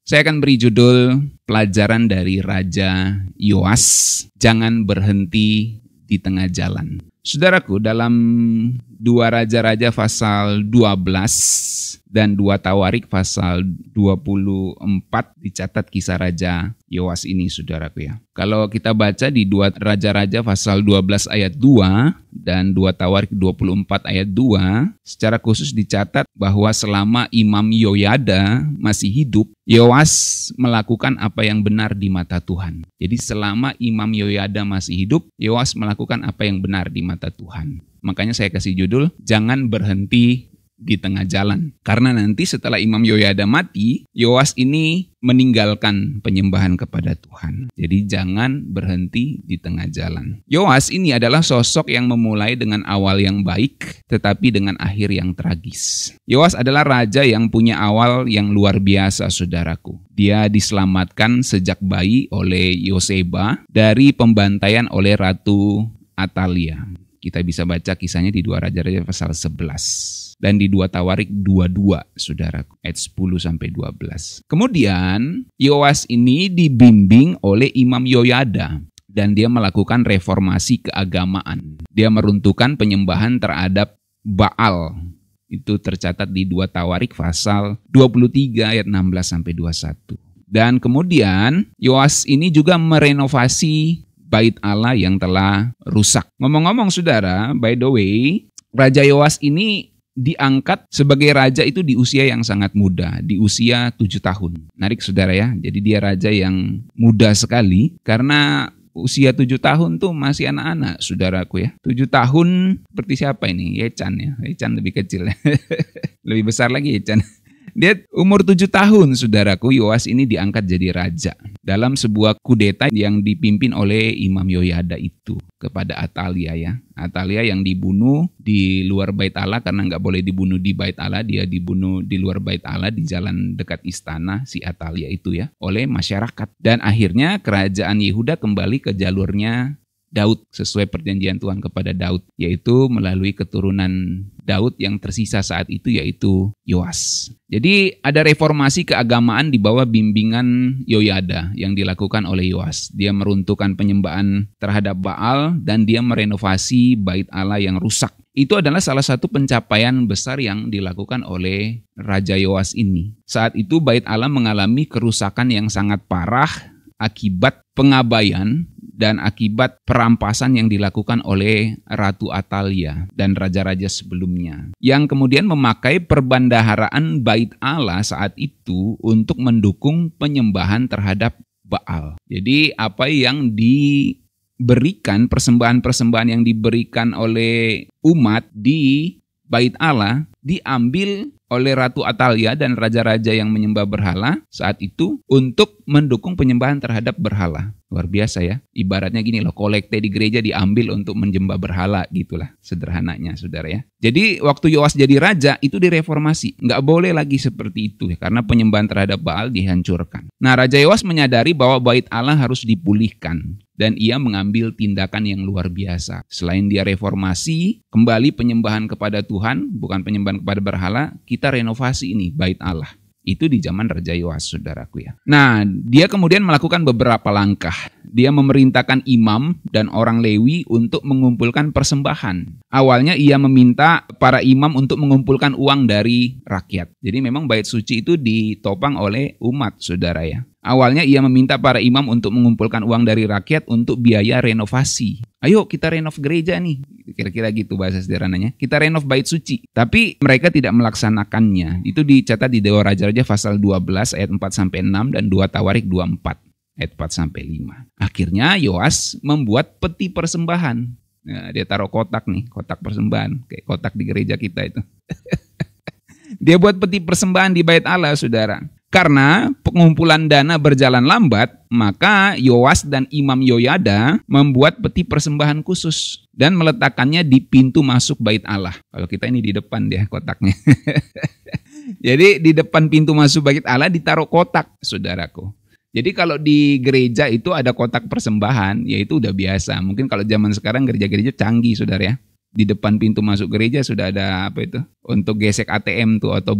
Saya akan beri judul pelajaran dari Raja Yoas, jangan berhenti di tengah jalan. Saudaraku, dalam 2 Raja-Raja pasal 12 dan 2 Tawarik pasal 24 dicatat kisah Raja Yoas ini, saudaraku ya. Kalau kita baca di 2 Raja-Raja pasal 12 ayat 2 dan 2 Tawarik 24 ayat 2, secara khusus dicatat bahwa selama Imam Yoyada masih hidup, Yoas melakukan apa yang benar di mata Tuhan. Jadi selama Imam Yoyada masih hidup, Yoas melakukan apa yang benar di mata Tuhan. Makanya saya kasih judul, jangan berhenti di tengah jalan. Karena nanti setelah Imam Yoyada mati, Yoas ini meninggalkan penyembahan kepada Tuhan. Jadi jangan berhenti di tengah jalan. Yoas ini adalah sosok yang memulai dengan awal yang baik, tetapi dengan akhir yang tragis. Yoas adalah raja yang punya awal yang luar biasa, saudaraku. Dia diselamatkan sejak bayi oleh Yoseba dari pembantaian oleh Ratu Atalia. Kita bisa baca kisahnya di 2 Raja-Raja pasal 11. Dan di 2 Tawarik 22, saudaraku, ayat 10-12. Kemudian, Yoas ini dibimbing oleh Imam Yoyada. Dan dia melakukan reformasi keagamaan. Dia meruntuhkan penyembahan terhadap Baal. Itu tercatat di 2 Tawarik pasal 23 ayat 16-21. Dan kemudian, Yoas ini juga merenovasi Bait Allah yang telah rusak. Ngomong-ngomong saudara, by the way, Raja Yoas ini diangkat sebagai raja itu di usia yang sangat muda, di usia 7 tahun. Menarik saudara ya, jadi dia raja yang muda sekali karena usia 7 tahun tuh masih anak-anak, saudaraku ya. 7 tahun seperti siapa ini? Yechan ya, Yechan lebih kecil ya. Lebih besar lagi Yechan. Dia umur 7 tahun, saudaraku, Yoas ini diangkat jadi raja dalam sebuah kudeta yang dipimpin oleh Imam Yoyada itu kepada Atalia ya. Atalia yang dibunuh di luar Bait Allah karena nggak boleh dibunuh di Bait Allah, dia dibunuh di luar Bait Allah di jalan dekat istana si Atalia itu ya oleh masyarakat. Dan akhirnya kerajaan Yehuda kembali ke jalurnya Daud sesuai perjanjian Tuhan kepada Daud, yaitu melalui keturunan Daud yang tersisa saat itu yaitu Yoas. Jadi ada reformasi keagamaan di bawah bimbingan Yoyada yang dilakukan oleh Yoas. Dia meruntuhkan penyembahan terhadap Baal dan dia merenovasi Bait Allah yang rusak. Itu adalah salah satu pencapaian besar yang dilakukan oleh Raja Yoas ini. Saat itu Bait Allah mengalami kerusakan yang sangat parah akibat pengabaian dan akibat perampasan yang dilakukan oleh Ratu Atalia dan raja-raja sebelumnya. Yang kemudian memakai perbendaharaan Bait Allah saat itu untuk mendukung penyembahan terhadap Baal. Jadi apa yang diberikan, persembahan-persembahan yang diberikan oleh umat di Bait Allah diambil oleh Ratu Atalia dan raja-raja yang menyembah berhala saat itu untuk mendukung penyembahan terhadap berhala. Luar biasa ya. Ibaratnya gini loh, kolekte di gereja diambil untuk menyembah berhala gitulah sederhananya saudara ya. Jadi waktu Yoas jadi raja itu direformasi. Nggak boleh lagi seperti itu ya, karena penyembahan terhadap Baal dihancurkan. Nah Raja Yoas menyadari bahwa Bait Allah harus dipulihkan. Dan ia mengambil tindakan yang luar biasa. Selain dia reformasi, kembali penyembahan kepada Tuhan, bukan penyembahan kepada berhala, kita renovasi ini Bait Allah. Itu di zaman Raja Yoas, saudaraku ya. Nah, dia kemudian melakukan beberapa langkah. Dia memerintahkan imam dan orang Lewi untuk mengumpulkan persembahan. Awalnya ia meminta para imam untuk mengumpulkan uang dari rakyat. Jadi memang bait suci itu ditopang oleh umat, saudara ya. Awalnya ia meminta para imam untuk mengumpulkan uang dari rakyat untuk biaya renovasi. Ayo kita renov gereja nih, kira-kira gitu bahasa sederhananya. Kita renov bait suci. Tapi mereka tidak melaksanakannya. Itu dicatat di 2 Raja-Raja pasal 12 ayat 4-6 dan 2 Tawarik 24 ayat 4-5. Akhirnya Yoas membuat peti persembahan. Nah, dia taruh kotak nih, kotak persembahan. Kayak kotak di gereja kita itu. Dia buat peti persembahan di Bait Allah, saudara. Karena pengumpulan dana berjalan lambat, maka Yoas dan Imam Yoyada membuat peti persembahan khusus dan meletakkannya di pintu masuk Bait Allah. Kalau kita ini di depan dia kotaknya. Jadi di depan pintu masuk Bait Allah ditaruh kotak, saudaraku. Jadi kalau di gereja itu ada kotak persembahan, ya itu udah biasa. Mungkin kalau zaman sekarang gereja-gereja canggih, saudara ya. di depan pintu masuk gereja sudah ada apa itu? Untuk gesek ATM tuh atau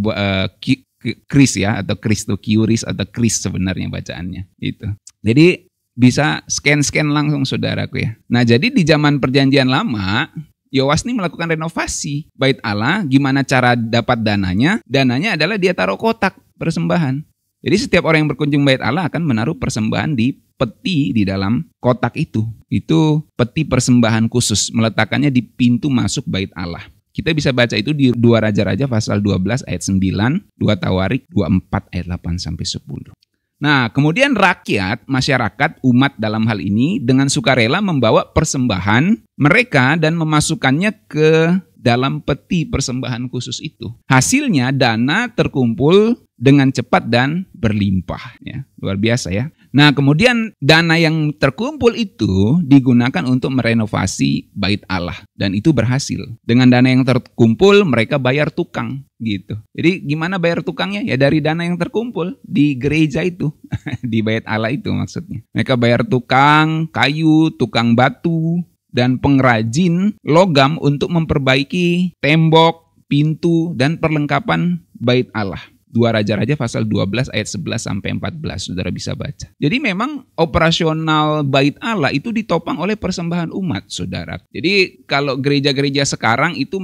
kris ya, atau kris tuh QRIS atau kris sebenarnya bacaannya itu. Jadi bisa scan langsung saudaraku ya. Nah, jadi di zaman Perjanjian Lama Yoas ini melakukan renovasi bait Allah. Gimana cara dapat dananya? Dananya adalah dia taruh kotak persembahan. Jadi setiap orang yang berkunjung bait Allah akan menaruh persembahan di peti di dalam kotak itu. Itu peti persembahan khusus, meletakkannya di pintu masuk bait Allah. Kita bisa baca itu di 2 Raja-Raja pasal 12 ayat 9, 2 Tawarik 24 ayat 8 sampai 10. Nah, kemudian rakyat, masyarakat, umat dalam hal ini dengan sukarela membawa persembahan mereka dan memasukkannya ke dalam peti persembahan khusus itu. Hasilnya dana terkumpul dengan cepat dan berlimpah. Ya, luar biasa ya. Nah, kemudian dana yang terkumpul itu digunakan untuk merenovasi bait Allah. Dan itu berhasil. Dengan dana yang terkumpul, mereka bayar tukang. Gitu. Jadi gimana bayar tukangnya? Ya dari dana yang terkumpul di gereja itu. Di bait Allah itu maksudnya. Mereka bayar tukang kayu, tukang batu, dan pengrajin logam untuk memperbaiki tembok, pintu, dan perlengkapan bait Allah. 2 Raja-Raja pasal 12 ayat 11 sampai 14, saudara bisa baca. Jadi memang operasional bait Allah itu ditopang oleh persembahan umat, saudara. Jadi kalau gereja-gereja sekarang itu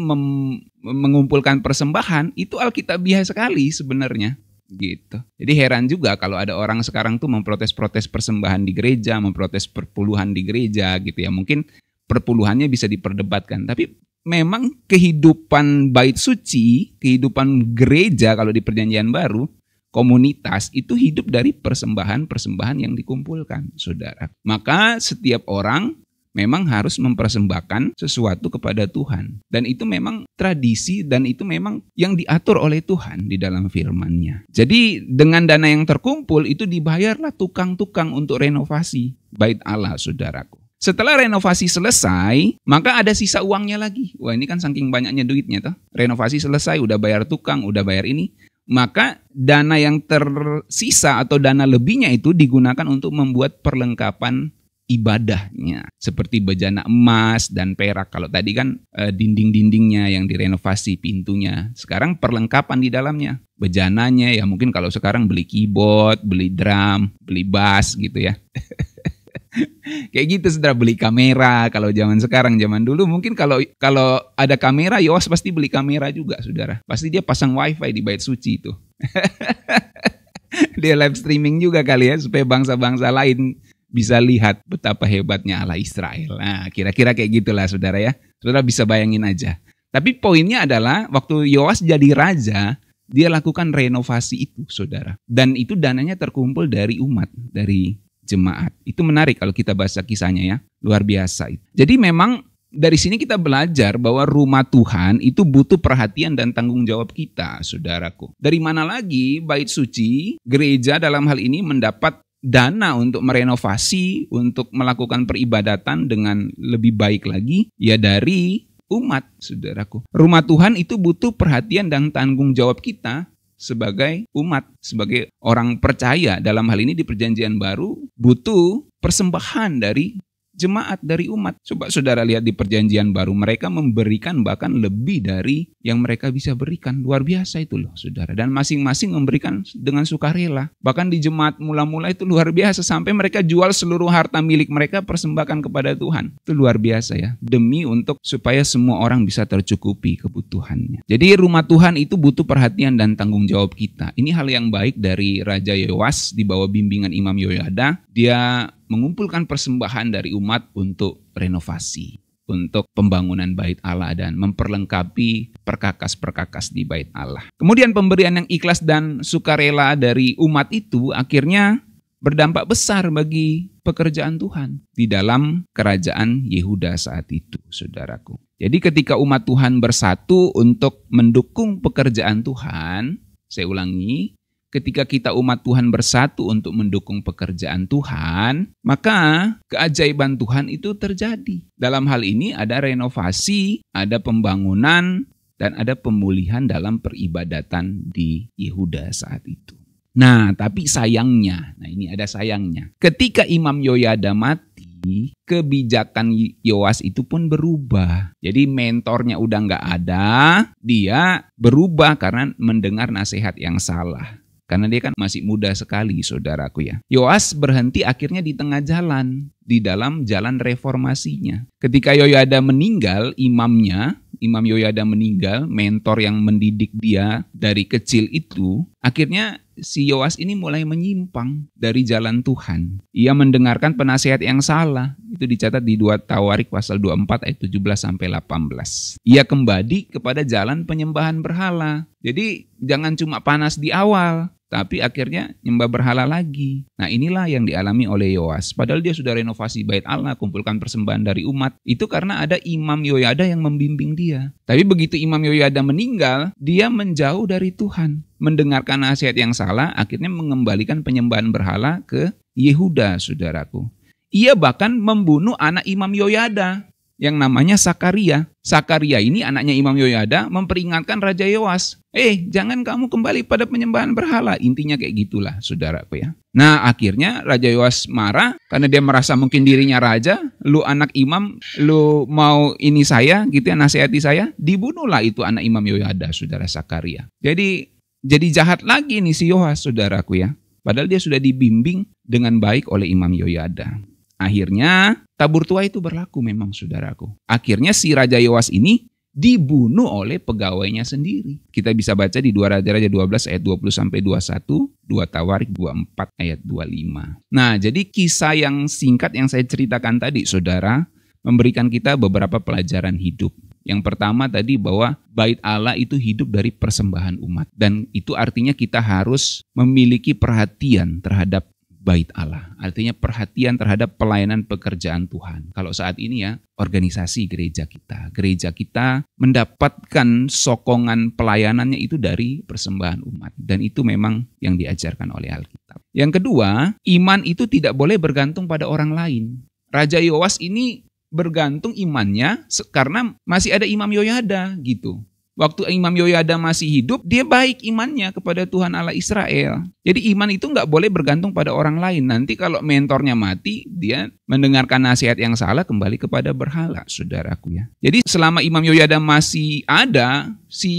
mengumpulkan persembahan, itu alkitabiah sekali sebenarnya. Gitu. Jadi heran juga kalau ada orang sekarang tuh memprotes-protes persembahan di gereja, memprotes perpuluhan di gereja gitu ya. Mungkin perpuluhannya bisa diperdebatkan, tapi memang kehidupan bait suci, kehidupan gereja kalau di Perjanjian Baru, komunitas itu hidup dari persembahan-persembahan yang dikumpulkan, saudara. Maka setiap orang memang harus mempersembahkan sesuatu kepada Tuhan. Dan itu memang tradisi dan itu memang yang diatur oleh Tuhan di dalam firman-Nya. Jadi dengan dana yang terkumpul itu dibayarlah tukang-tukang untuk renovasi bait Allah, saudaraku. Setelah renovasi selesai, maka ada sisa uangnya lagi. Wah, ini kan saking banyaknya duitnya toh. Renovasi selesai, udah bayar tukang, udah bayar ini. Maka dana yang tersisa atau dana lebihnya itu digunakan untuk membuat perlengkapan ibadahnya. Seperti bejana emas dan perak. Kalau tadi kan dinding-dindingnya yang direnovasi, pintunya. Sekarang perlengkapan di dalamnya. Bejananya ya mungkin kalau sekarang beli keyboard, beli drum, beli bass gitu ya. Kayak gitu saudara, beli kamera. Kalau zaman sekarang, zaman dulu mungkin kalau ada kamera, Yoas pasti beli kamera juga saudara. Pasti dia pasang wifi di bait suci itu. Dia live streaming juga kali ya, supaya bangsa-bangsa lain bisa lihat betapa hebatnya Allah Israel. Nah, kira-kira kayak gitulah saudara ya. Saudara bisa bayangin aja. Tapi poinnya adalah waktu Yoas jadi raja, dia lakukan renovasi itu saudara. Dan itu dananya terkumpul dari umat, dari jemaat. Itu menarik kalau kita baca kisahnya ya. Luar biasa itu. Jadi memang dari sini kita belajar bahwa rumah Tuhan itu butuh perhatian dan tanggung jawab kita, saudaraku. Dari mana lagi bait suci, gereja dalam hal ini mendapat dana untuk merenovasi, untuk melakukan peribadatan dengan lebih baik lagi? Ya dari umat, saudaraku. Rumah Tuhan itu butuh perhatian dan tanggung jawab kita sebagai umat, sebagai orang percaya. Dalam hal ini di Perjanjian Baru butuh persembahan dari jemaat, dari umat. Coba saudara lihat di Perjanjian Baru, mereka memberikan bahkan lebih dari yang mereka bisa berikan. Luar biasa itu loh saudara. Dan masing-masing memberikan dengan sukarela. Bahkan di jemaat mula-mula itu luar biasa. Sampai mereka jual seluruh harta milik mereka, persembahkan kepada Tuhan. Itu luar biasa ya. Demi untuk supaya semua orang bisa tercukupi kebutuhannya. Jadi rumah Tuhan itu butuh perhatian dan tanggung jawab kita. Ini hal yang baik dari Raja Yoas di bawah bimbingan Imam Yoyada. Dia mengumpulkan persembahan dari umat untuk renovasi, untuk pembangunan bait Allah dan memperlengkapi perkakas-perkakas di bait Allah. Kemudian pemberian yang ikhlas dan sukarela dari umat itu akhirnya berdampak besar bagi pekerjaan Tuhan di dalam kerajaan Yehuda saat itu, saudaraku. Jadi ketika umat Tuhan bersatu untuk mendukung pekerjaan Tuhan, saya ulangi, ketika kita umat Tuhan bersatu untuk mendukung pekerjaan Tuhan, maka keajaiban Tuhan itu terjadi. Dalam hal ini ada renovasi, ada pembangunan, dan ada pemulihan dalam peribadatan di Yehuda saat itu. Nah, tapi sayangnya, nah ini ada sayangnya. Ketika Imam Yoyada mati, kebijakan Yoas itu pun berubah. Jadi mentornya udah nggak ada, dia berubah karena mendengar nasihat yang salah. Karena dia kan masih muda sekali, saudaraku ya. Yoas berhenti akhirnya di tengah jalan, di dalam jalan reformasinya. Ketika Yoyada meninggal, Imam Yoyada meninggal, mentor yang mendidik dia dari kecil itu, akhirnya si Yoas ini mulai menyimpang dari jalan Tuhan. Ia mendengarkan penasihat yang salah. Itu dicatat di 2 Tawarik pasal 24 ayat 17-18. Ia kembali kepada jalan penyembahan berhala. Jadi jangan cuma panas di awal, tapi akhirnya nyembah berhala lagi. Nah, inilah yang dialami oleh Yoas. Padahal dia sudah renovasi bait Allah, kumpulkan persembahan dari umat. Itu karena ada Imam Yoyada yang membimbing dia. Tapi begitu Imam Yoyada meninggal, dia menjauh dari Tuhan. Mendengarkan nasihat yang salah, akhirnya mengembalikan penyembahan berhala ke Yehuda, saudaraku. Ia bahkan membunuh anak Imam Yoyada yang namanya Sakaria. Sakaria ini anaknya Imam Yoyada memperingatkan Raja Yoas. Jangan kamu kembali pada penyembahan berhala. Intinya kayak gitulah, saudaraku ya. Nah, akhirnya Raja Yoas marah karena dia merasa mungkin dirinya raja. Lu anak imam, lu mau ini saya gitu ya, nasihati saya. Dibunuhlah itu anak Imam Yoyada, saudara Sakaria. Jadi jahat lagi nih si Yoas, saudaraku ya. Padahal dia sudah dibimbing dengan baik oleh Imam Yoyada. Akhirnya tabur tua itu berlaku memang, saudaraku. Akhirnya si Raja Yoas ini dibunuh oleh pegawainya sendiri. Kita bisa baca di 2 Raja-Raja 12 ayat 20-21, 2 Tawarik 24 ayat 25. Nah, jadi kisah yang singkat yang saya ceritakan tadi, saudara, memberikan kita beberapa pelajaran hidup. Yang pertama tadi bahwa bait Allah itu hidup dari persembahan umat. Dan itu artinya kita harus memiliki perhatian terhadap bait Allah. Artinya perhatian terhadap pelayanan pekerjaan Tuhan. Kalau saat ini ya, organisasi gereja kita mendapatkan sokongan pelayanannya itu dari persembahan umat. Dan itu memang yang diajarkan oleh Alkitab. Yang kedua, iman itu tidak boleh bergantung pada orang lain. Raja Yoas ini bergantung imannya karena masih ada Imam Yoyada gitu. Waktu Imam Yoyada masih hidup, dia baik imannya kepada Tuhan Allah Israel. Jadi iman itu nggak boleh bergantung pada orang lain. Nanti kalau mentornya mati, dia mendengarkan nasihat yang salah kembali kepada berhala, saudaraku ya. Jadi selama Imam Yoyada masih ada, si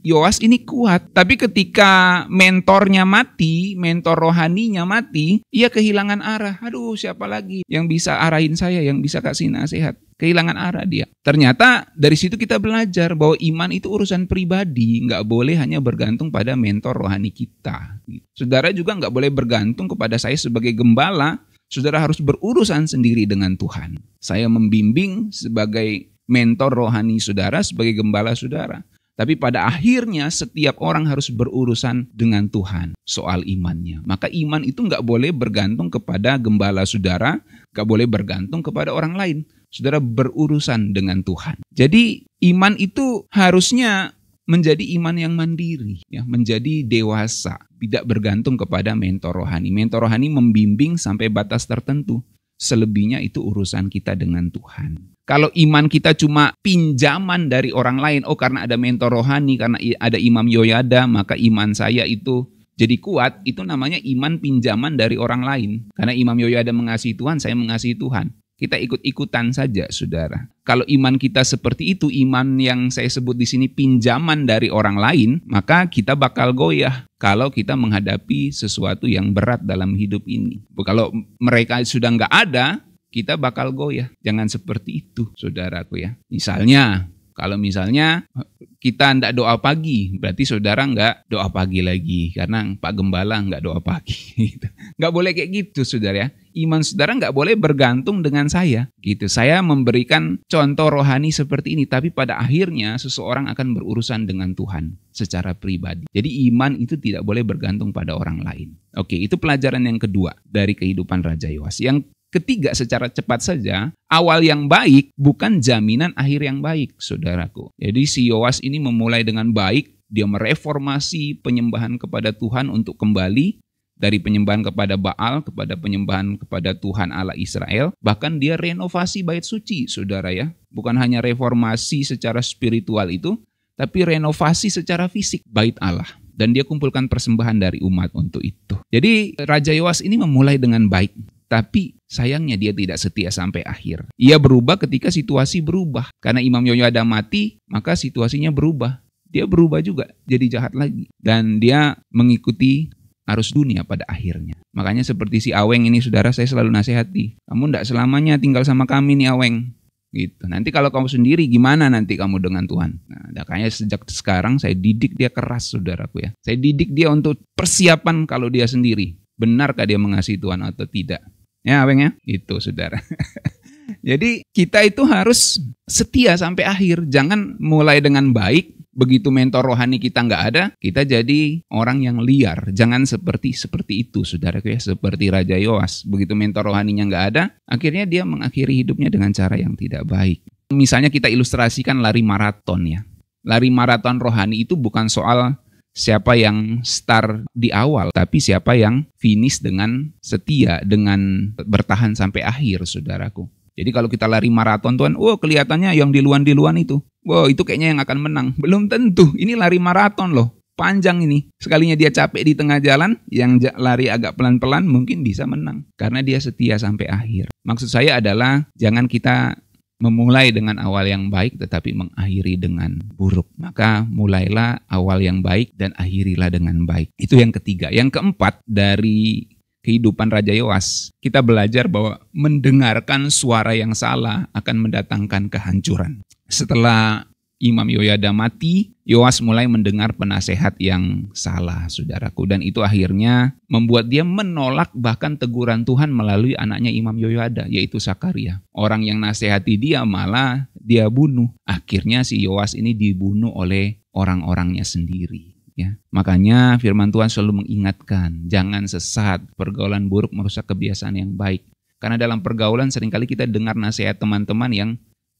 Yoas ini kuat. Tapi ketika mentornya mati, mentor rohaninya mati, ia kehilangan arah. Aduh, siapa lagi yang bisa arahin saya, yang bisa kasih nasihat? Kehilangan arah dia. Ternyata dari situ kita belajar bahwa iman itu urusan pribadi, nggak boleh hanya bergantung pada mentor rohani kita. Saudara juga nggak boleh bergantung kepada saya sebagai gembala. Saudara harus berurusan sendiri dengan Tuhan. Saya membimbing sebagai mentor rohani saudara, sebagai gembala saudara. Tapi pada akhirnya setiap orang harus berurusan dengan Tuhan soal imannya. Maka iman itu nggak boleh bergantung kepada gembala saudara, nggak boleh bergantung kepada orang lain. Saudara berurusan dengan Tuhan. Jadi iman itu harusnya menjadi iman yang mandiri, ya, menjadi dewasa, tidak bergantung kepada mentor rohani. Mentor rohani membimbing sampai batas tertentu. Selebihnya itu urusan kita dengan Tuhan. Kalau iman kita cuma pinjaman dari orang lain, karena ada mentor rohani, karena ada Imam Yoyada, maka iman saya itu jadi kuat, itu namanya iman pinjaman dari orang lain. Karena Imam Yoyada mengasihi Tuhan, saya mengasihi Tuhan. Kita ikut-ikutan saja, saudara. Kalau iman kita seperti itu, iman yang saya sebut di sini pinjaman dari orang lain, maka kita bakal goyah kalau kita menghadapi sesuatu yang berat dalam hidup ini. Kalau mereka sudah nggak ada, kita bakal goyah. Jangan seperti itu, saudaraku ya. Kalau misalnya kita nggak doa pagi, berarti saudara nggak doa pagi lagi. Karena Pak Gembala nggak doa pagi. Nggak boleh kayak gitu, saudara ya. Iman saudara nggak boleh bergantung dengan saya. Gitu. Saya memberikan contoh rohani seperti ini. Tapi pada akhirnya seseorang akan berurusan dengan Tuhan secara pribadi. Jadi iman itu tidak boleh bergantung pada orang lain. Oke, itu pelajaran yang kedua dari kehidupan Raja Yoas. Yang ketiga, secara cepat saja, awal yang baik bukan jaminan akhir yang baik, saudaraku. Jadi si Yoas ini memulai dengan baik, dia mereformasi penyembahan kepada Tuhan untuk kembali dari penyembahan kepada Baal kepada penyembahan kepada Tuhan Allah Israel. Bahkan dia renovasi bait suci, saudara ya. Bukan hanya reformasi secara spiritual itu, tapi renovasi secara fisik bait Allah. Dan dia kumpulkan persembahan dari umat untuk itu. Jadi Raja Yoas ini memulai dengan baik. Tapi Sayangnya dia tidak setia sampai akhir. Ia berubah ketika situasi berubah. Karena Imam Yoyada mati, maka situasinya berubah. Dia berubah juga, jadi jahat lagi. Dan dia mengikuti arus dunia pada akhirnya. Makanya seperti si Aweng ini, saudara, saya selalu nasihati. Kamu tidak selamanya tinggal sama kami nih, Aweng. Gitu. Nanti kalau kamu sendiri, gimana nanti kamu dengan Tuhan? Nah, makanya sejak sekarang saya didik dia keras, saudaraku ya. Saya didik dia untuk persiapan kalau dia sendiri. Benarkah dia mengasihi Tuhan atau tidak? Ya, Aweng ya? Itu, saudara. Jadi kita itu harus setia sampai akhir. Jangan mulai dengan baik. Begitu mentor rohani kita nggak ada, kita jadi orang yang liar. Jangan seperti itu, saudaraku ya. Seperti Raja Yoas. Begitu mentor rohaninya nggak ada, akhirnya dia mengakhiri hidupnya dengan cara yang tidak baik. Misalnya kita ilustrasikan lari maraton ya. Lari maraton rohani itu bukan soal siapa yang start di awal, tapi siapa yang finish dengan setia, dengan bertahan sampai akhir, saudaraku. Jadi kalau kita lari maraton Tuhan, kelihatannya yang di luan itu. Itu kayaknya yang akan menang. Belum tentu, ini lari maraton loh. Panjang ini. Sekalinya dia capek di tengah jalan, yang lari agak pelan-pelan mungkin bisa menang. Karena dia setia sampai akhir. Maksud saya adalah jangan kita memulai dengan awal yang baik tetapi mengakhiri dengan buruk. Maka mulailah awal yang baik dan akhirilah dengan baik. Itu yang ketiga. Yang keempat dari kehidupan Raja Yoas, kita belajar bahwa mendengarkan suara yang salah akan mendatangkan kehancuran. Setelah Imam Yoyada mati, Yoas mulai mendengar penasehat yang salah, saudaraku. Dan itu akhirnya membuat dia menolak bahkan teguran Tuhan melalui anaknya Imam Yoyada, yaitu Sakaria. Orang yang nasihati dia malah dia bunuh. Akhirnya si Yoas ini dibunuh oleh orang-orangnya sendiri. Ya, makanya firman Tuhan selalu mengingatkan, jangan sesat, pergaulan buruk merusak kebiasaan yang baik. Karena dalam pergaulan seringkali kita dengar nasihat teman-teman yang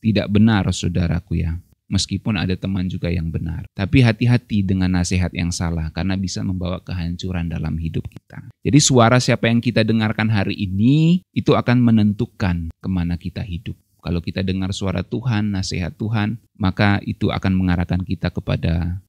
tidak benar, saudaraku ya. Meskipun ada teman juga yang benar. Tapi hati-hati dengan nasihat yang salah, karena bisa membawa kehancuran dalam hidup kita. Jadi suara siapa yang kita dengarkan hari ini, itu akan menentukan kemana kita hidup. Kalau kita dengar suara Tuhan, nasihat Tuhan, maka itu akan mengarahkan kita kepada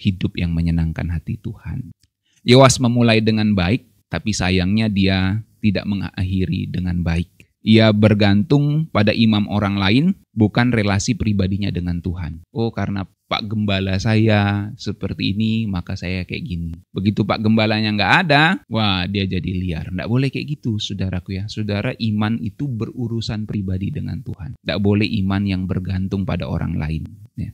hidup yang menyenangkan hati Tuhan. Yoas memulai dengan baik, tapi sayangnya dia tidak mengakhiri dengan baik. Ia bergantung pada imam orang lain, bukan relasi pribadinya dengan Tuhan. Karena Pak Gembala saya seperti ini, maka saya kayak gini. Begitu Pak Gembalanya nggak ada, dia jadi liar. Nggak boleh kayak gitu, saudaraku ya. Saudara, iman itu berurusan pribadi dengan Tuhan. Nggak boleh iman yang bergantung pada orang lain. Ya.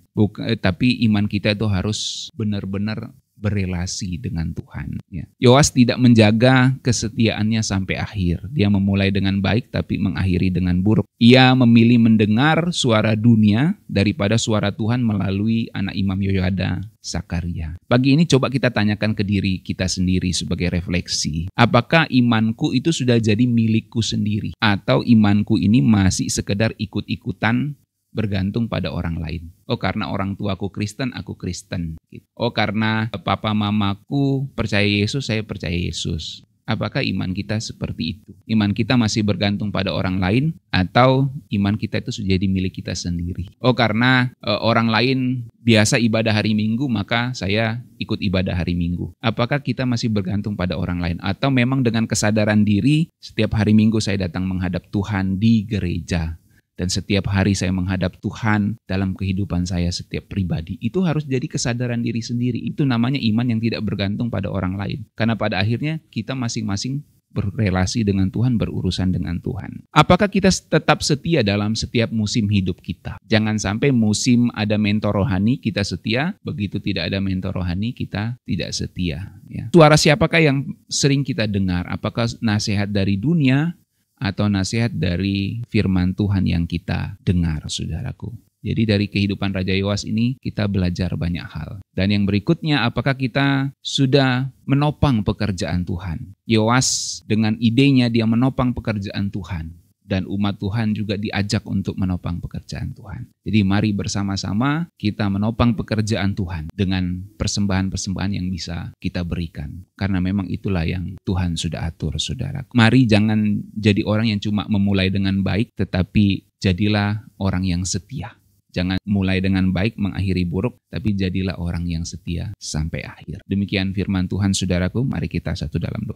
Tapi iman kita itu harus benar-benar berelasi dengan Tuhan. Ya. Yoas tidak menjaga kesetiaannya sampai akhir. Dia memulai dengan baik tapi mengakhiri dengan buruk. Ia memilih mendengar suara dunia daripada suara Tuhan melalui anak Imam Yoyada, Sakaria. Pagi ini coba kita tanyakan ke diri kita sendiri sebagai refleksi. Apakah imanku itu sudah jadi milikku sendiri? Atau imanku ini masih sekedar ikut-ikutan bergantung pada orang lain. Karena orang tuaku Kristen, aku Kristen. Karena papa mamaku percaya Yesus, saya percaya Yesus. Apakah iman kita seperti itu? Iman kita masih bergantung pada orang lain atau iman kita itu sudah jadi milik kita sendiri? Karena orang lain biasa ibadah hari Minggu, maka saya ikut ibadah hari Minggu. Apakah kita masih bergantung pada orang lain? Atau memang dengan kesadaran diri, setiap hari Minggu saya datang menghadap Tuhan di gereja. Dan setiap hari saya menghadap Tuhan dalam kehidupan saya setiap pribadi. Itu harus jadi kesadaran diri sendiri. Itu namanya iman yang tidak bergantung pada orang lain. Karena pada akhirnya kita masing-masing berrelasi dengan Tuhan, berurusan dengan Tuhan. Apakah kita tetap setia dalam setiap musim hidup kita? Jangan sampai musim ada mentor rohani kita setia, begitu tidak ada mentor rohani kita tidak setia. Ya. Suara siapakah yang sering kita dengar? Apakah nasihat dari dunia? Atau nasihat dari firman Tuhan yang kita dengar, saudaraku. Jadi dari kehidupan Raja Yoas ini kita belajar banyak hal. Dan yang berikutnya, apakah kita sudah menopang pekerjaan Tuhan? Yoas dengan idenya dia menopang pekerjaan Tuhan. Dan umat Tuhan juga diajak untuk menopang pekerjaan Tuhan. Jadi mari bersama-sama kita menopang pekerjaan Tuhan dengan persembahan-persembahan yang bisa kita berikan. Karena memang itulah yang Tuhan sudah atur, saudara. Mari jangan jadi orang yang cuma memulai dengan baik, tetapi jadilah orang yang setia. Jangan mulai dengan baik mengakhiri buruk, tapi jadilah orang yang setia sampai akhir. Demikian firman Tuhan, saudaraku. Mari kita satu dalam doa.